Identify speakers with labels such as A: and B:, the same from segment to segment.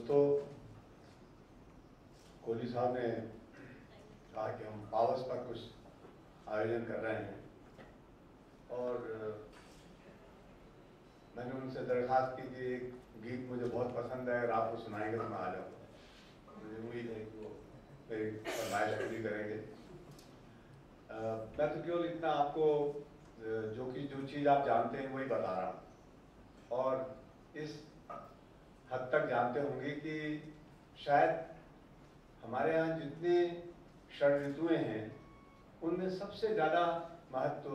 A: दोस्तों, कोहली साहब ने कहा कि हम पावस पर कुछ आयोजन कर रहे हैं और मैंने उनसे दरख्वास्त की कि एक गीत मुझे बहुत पसंद है, अगर आपको सुनाएंगे तो मैं आ जाऊँगा। मुझे उम्मीद है कि वो मेरी फरमाइश पूरी करेंगे। मैं तो केवल इतना आपको जो चीज़ आप जानते हैं वही बता रहा हूँ, और इस हद तक जानते होंगे कि शायद हमारे यहाँ जितने षड ऋतुएं हैं उनमें सबसे ज़्यादा महत्व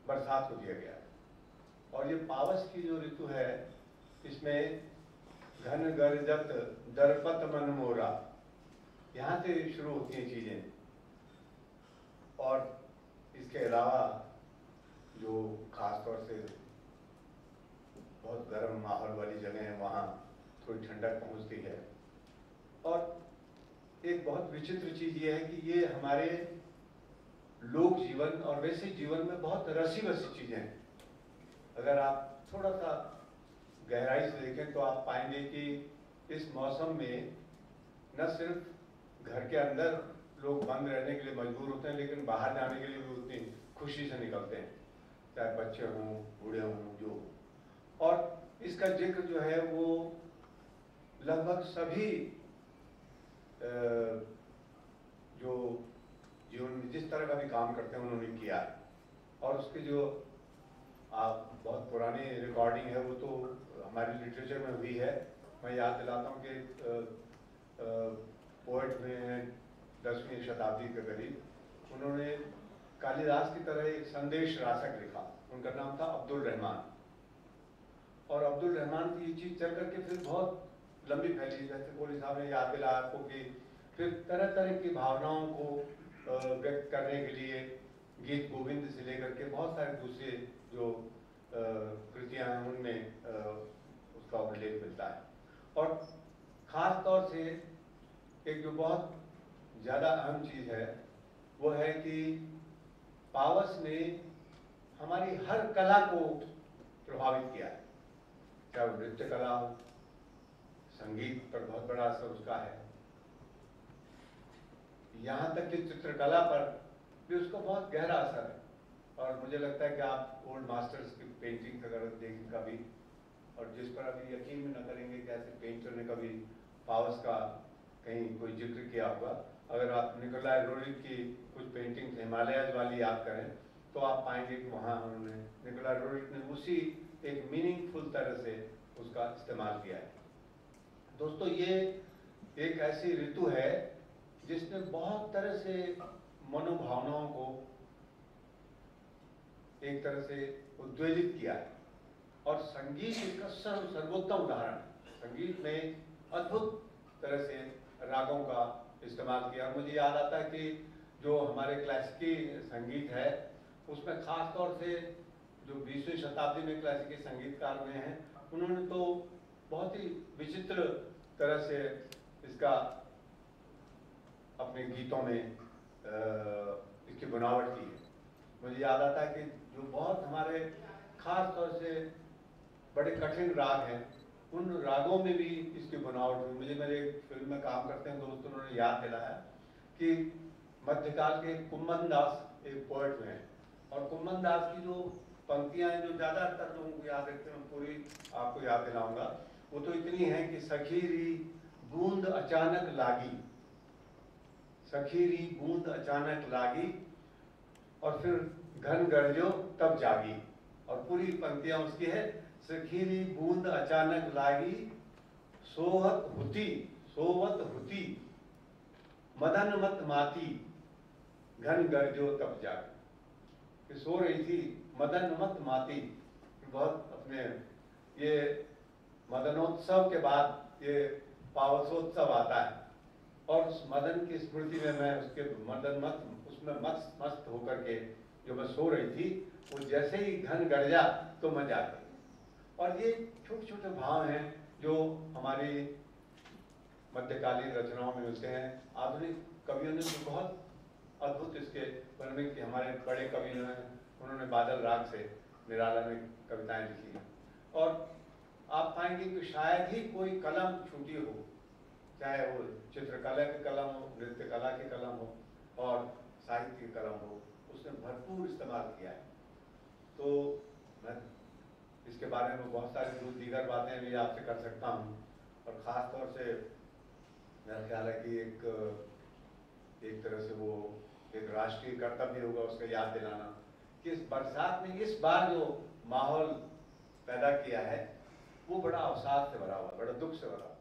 A: बरसात को दिया गया है। और ये पावस की जो ऋतु है इसमें घन गर्जत दरपत मन मोरा, यहाँ से शुरू होती हैं चीज़ें। और इसके अलावा जो खास तौर से बहुत गर्म माहौल वाली जगह है वहाँ थोड़ी ठंडक पहुँचती है। और एक बहुत विचित्र चीज़ ये है कि ये हमारे लोक जीवन और वैसे जीवन में बहुत रसी बसी चीज़ें हैं। अगर आप थोड़ा सा गहराई से देखें तो आप पाएंगे कि इस मौसम में न सिर्फ घर के अंदर लोग बंद रहने के लिए मजबूर होते हैं, लेकिन बाहर जाने के लिए भी उतनी खुशी से निकलते हैं, चाहे बच्चे हों, बूढ़े हों, जो। और इसका जिक्र जो है वो लगभग सभी जो जीवन में जिस तरह का भी काम करते हैं उन्होंने किया है। और उसके जो आप बहुत पुरानी रिकॉर्डिंग है वो तो हमारी लिटरेचर में हुई है। मैं याद दिलाता हूँ कि पोएट में 10वीं शताब्दी के करीब उन्होंने कालिदास की तरह एक संदेश रासक लिखा। उनका नाम था अब्दुल रहमान। और अब्दुल रहमान की ये चीज़ चल करके फिर बहुत लंबी फैली, जैसे कोहली साहब ने याद दिलाया आपको कि फिर तरह तरह की भावनाओं को व्यक्त करने के लिए गीत गोविंद से लेकर के बहुत सारे दूसरे जो कृतियाँ हैं उनमें उसका उल्लेख मिलता है। और ख़ास तौर से एक जो बहुत ज़्यादा अहम चीज़ है वो है कि पावस ने हमारी हर कला को प्रभावित किया है, चाहे वो नृत्य कला हो, संगीत पर बहुत बड़ा असर उसका है, यहाँ तक कि चित्रकला पर भी उसका बहुत गहरा असर है। और मुझे लगता है कि आप ओल्ड मास्टर्स की पेंटिंग अगर देखें कभी, और जिस पर अभी यकीन भी न करेंगे कि ऐसे पेंटर ने कभी पावस का कहीं कोई जिक्र किया होगा। अगर आप निकोलाई रोरिक की कुछ पेंटिंग हिमालयज वाली याद करें तो आप पाएंगे कि वहाँ उन्होंने निकोलाई रोरिक ने उसी एक मीनिंगफुल तरह से उसका इस्तेमाल किया है। दोस्तों, ये एक ऐसी ऋतु है जिसने बहुत तरह से मनोभावनाओं को एक तरह से उद्वेलित किया है, और संगीत इसका सर्वोत्तम उदाहरण है। संगीत में अद्भुत तरह से रागों का इस्तेमाल किया। मुझे याद आता है कि जो हमारे क्लासिकी संगीत है उसमें खास तौर से जो 20वीं शताब्दी में क्लासिकी संगीतकार हुए हैं उन्होंने तो बहुत ही विचित्र तरह से इसका अपने गीतों में इसकी बनावट की है। मुझे याद आता है कि जो बहुत हमारे खास तौर से बड़े कठिन राग हैं उन रागों में भी इसकी बनावट हुई। मुझे मेरे फिल्म में काम करते हैं दोस्तों उन्होंने याद दिलाया कि मध्यकाल के कुम्मन दास एक पोएट हुए हैं, और कुम्मन दास की जो पंक्तियां हैं जो ज़्यादातर लोगों को याद रखते हैं, पूरी आपको याद दिलाऊंगा। वो तो इतनी है कि सखीरी बूंद अचानक लागी, सखीरी बूंद अचानक लागी, और फिर घन गरजो तब जागी। और पूरी पंक्तियां उसकी है, सखीरी बूंद अचानक लागी, सोवत हुती मदन मत माती, घन गरजो तब जागी। कि सो रही थी, मदन मत माती। बहुत अपने ये मदनोत्सव के बाद ये पावसोत्सव आता है, और उस मदन की स्मृति में मैं उसके मदन मत उसमें मस्त होकर के जो मैं सो रही थी वो जैसे ही घन गरजा तो मैं जाग गई। और ये छोटे छोटे भाव हैं जो हमारी मध्यकालीन रचनाओं में मिलते हैं। आधुनिक कवियों ने तो बहुत अद्भुत इसके वर्णन की, हमारे बड़े कवि उन्होंने बादल राग से निराला में कविताएं लिखी हैं। और आप पाएंगे कि शायद ही कोई कलम छूटी हो, चाहे वो चित्रकला की कलम हो, नृत्य कला की कलम हो और साहित्य की कलम हो, उसने भरपूर इस्तेमाल किया है। तो मैं इसके बारे में बहुत सारी दीगर बातें भी आपसे कर सकता हूँ, और ख़ास तौर से मेरा ख्याल है कि एक तरह से वो एक राष्ट्रीय कर्तव्य होगा उसका याद दिलाना कि इस बरसात में इस बार जो माहौल पैदा किया है वो बड़ा अवसाद से भरा हुआ, बड़ा दुख से भरा हुआ।